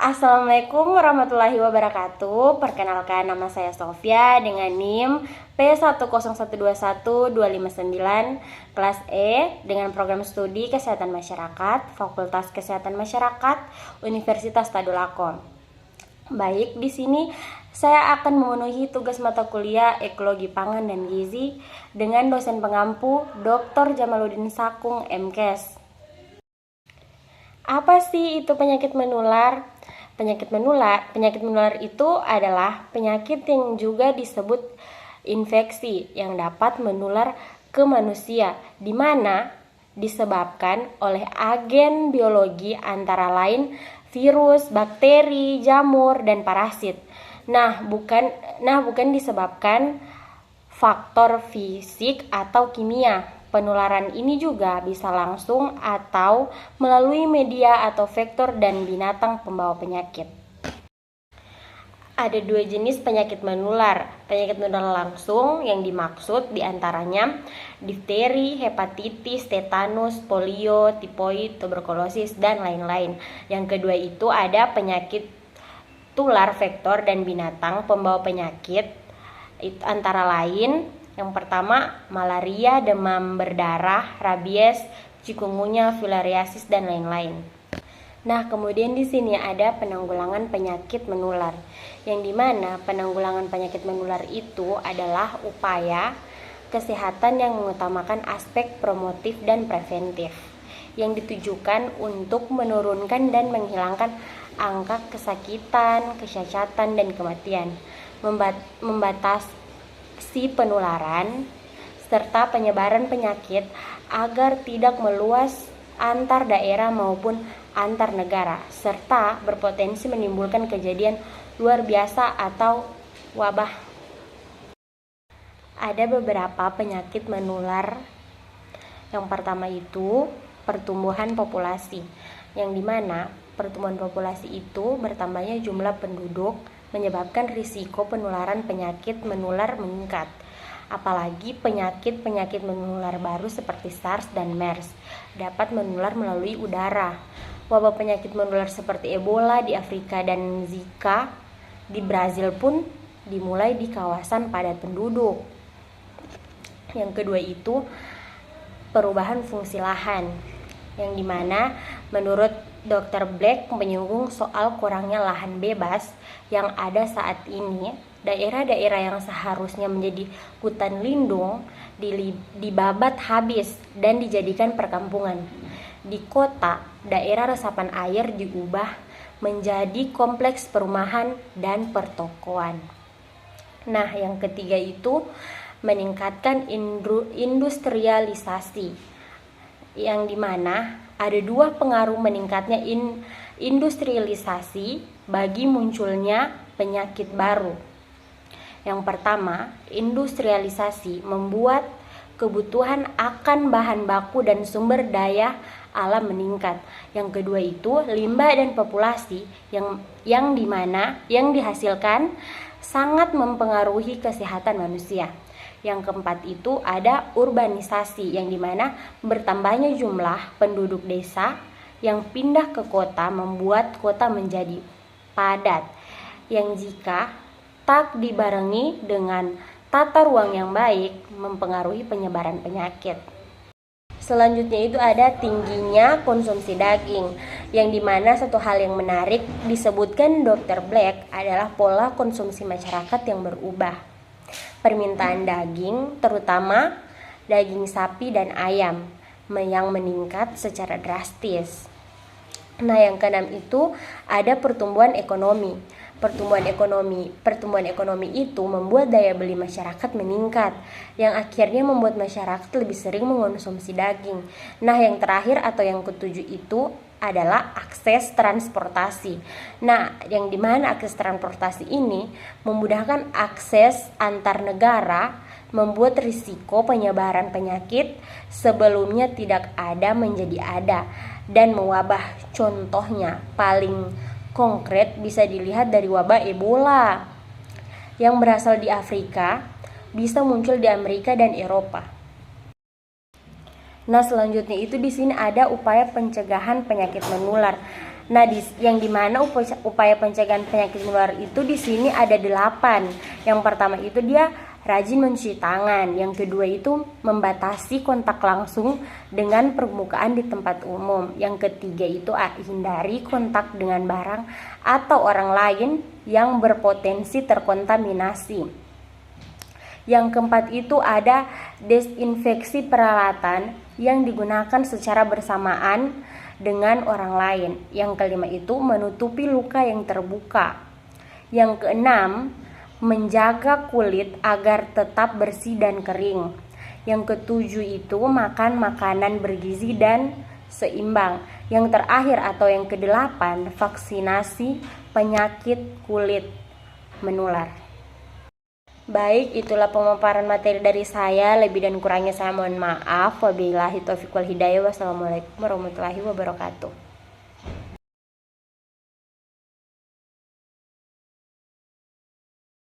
Assalamualaikum warahmatullahi wabarakatuh. Perkenalkan, nama saya Sofia dengan NIM P101121259 kelas E dengan program studi Kesehatan Masyarakat, Fakultas Kesehatan Masyarakat, Universitas Tadulako. Baik, di sini saya akan memenuhi tugas mata kuliah Ekologi Pangan dan Gizi dengan dosen pengampu Dr. Jamaluddin Sakung, MKes. Apa sih itu penyakit menular? Penyakit menular itu adalah penyakit yang juga disebut infeksi yang dapat menular ke manusia, di mana disebabkan oleh agen biologi antara lain virus, bakteri, jamur, dan parasit. Bukan disebabkan faktor fisik atau kimia. Penularan ini juga bisa langsung atau melalui media atau vektor dan binatang pembawa penyakit. Ada dua jenis penyakit menular. Penyakit menular langsung yang dimaksud diantaranya difteri, hepatitis, tetanus, polio, tifoid, tuberkulosis, dan lain-lain. Yang kedua itu ada penyakit tular vektor dan binatang pembawa penyakit. Itu antara lain yang pertama malaria, demam berdarah, rabies, chikungunya, filariasis, dan lain-lain. Nah, kemudian di sini ada penanggulangan penyakit menular, yang dimana penanggulangan penyakit menular itu adalah upaya kesehatan yang mengutamakan aspek promotif dan preventif, yang ditujukan untuk menurunkan dan menghilangkan angka kesakitan, kecacatan, dan kematian, membatasi penularan serta penyebaran penyakit agar tidak meluas antar daerah maupun antar negara, serta berpotensi menimbulkan kejadian luar biasa atau wabah. Ada beberapa penyakit menular. Yang pertama itu pertumbuhan populasi, yang dimana pertumbuhan populasi itu bertambahnya jumlah penduduk menyebabkan risiko penularan penyakit menular meningkat. Apalagi penyakit menular baru seperti SARS dan MERS dapat menular melalui udara. Wabah penyakit menular seperti Ebola di Afrika dan Zika di Brazil pun dimulai di kawasan padat penduduk. Yang kedua itu perubahan fungsi lahan, yang dimana menurut Dr. Black menyinggung soal kurangnya lahan bebas yang ada saat ini. Daerah-daerah yang seharusnya menjadi hutan lindung dibabat habis dan dijadikan perkampungan. Di kota, daerah resapan air diubah menjadi kompleks perumahan dan pertokoan. Nah, yang ketiga itu meningkatkan industrialisasi, yang dimana ada dua pengaruh meningkatnya industrialisasi bagi munculnya penyakit baru. Yang pertama, industrialisasi membuat kebutuhan akan bahan baku dan sumber daya alam meningkat. Yang kedua itu limbah dan populasi yang dihasilkan sangat mempengaruhi kesehatan manusia. Yang keempat itu ada urbanisasi, yang dimana bertambahnya jumlah penduduk desa yang pindah ke kota membuat kota menjadi padat, yang jika tak dibarengi dengan tata ruang yang baik mempengaruhi penyebaran penyakit. Selanjutnya itu ada tingginya konsumsi daging, yang dimana satu hal yang menarik disebutkan Dr. Black adalah pola konsumsi masyarakat yang berubah. Permintaan daging, terutama daging sapi dan ayam, yang meningkat secara drastis. Nah, yang keenam itu ada pertumbuhan ekonomi. Pertumbuhan ekonomi itu membuat daya beli masyarakat meningkat, yang akhirnya membuat masyarakat lebih sering mengonsumsi daging. Nah, yang terakhir atau yang ketujuh itu adalah akses transportasi. Nah, yang dimana akses transportasi ini memudahkan akses antar negara, membuat risiko penyebaran penyakit sebelumnya tidak ada menjadi ada dan mewabah. Contohnya paling konkret bisa dilihat dari wabah Ebola yang berasal di Afrika bisa muncul di Amerika dan Eropa. Nah, selanjutnya itu di sini ada upaya pencegahan penyakit menular. Nah, yang dimana upaya pencegahan penyakit menular itu di sini ada 8. Yang pertama itu dia rajin mencuci tangan. Yang kedua itu membatasi kontak langsung dengan permukaan di tempat umum. Yang ketiga itu hindari kontak dengan barang atau orang lain yang berpotensi terkontaminasi. Yang keempat itu ada desinfeksi peralatan yang digunakan secara bersamaan dengan orang lain. Yang kelima itu menutupi luka yang terbuka. Yang keenam, menjaga kulit agar tetap bersih dan kering. Yang ketujuh itu makan makanan bergizi dan seimbang. Yang terakhir atau yang kedelapan, vaksinasi penyakit kulit menular. Baik, itulah pemaparan materi dari saya. Lebih dan kurangnya saya mohon maaf. Wabillahi taufiq wal hidayah. Wassalamualaikum warahmatullahi wabarakatuh.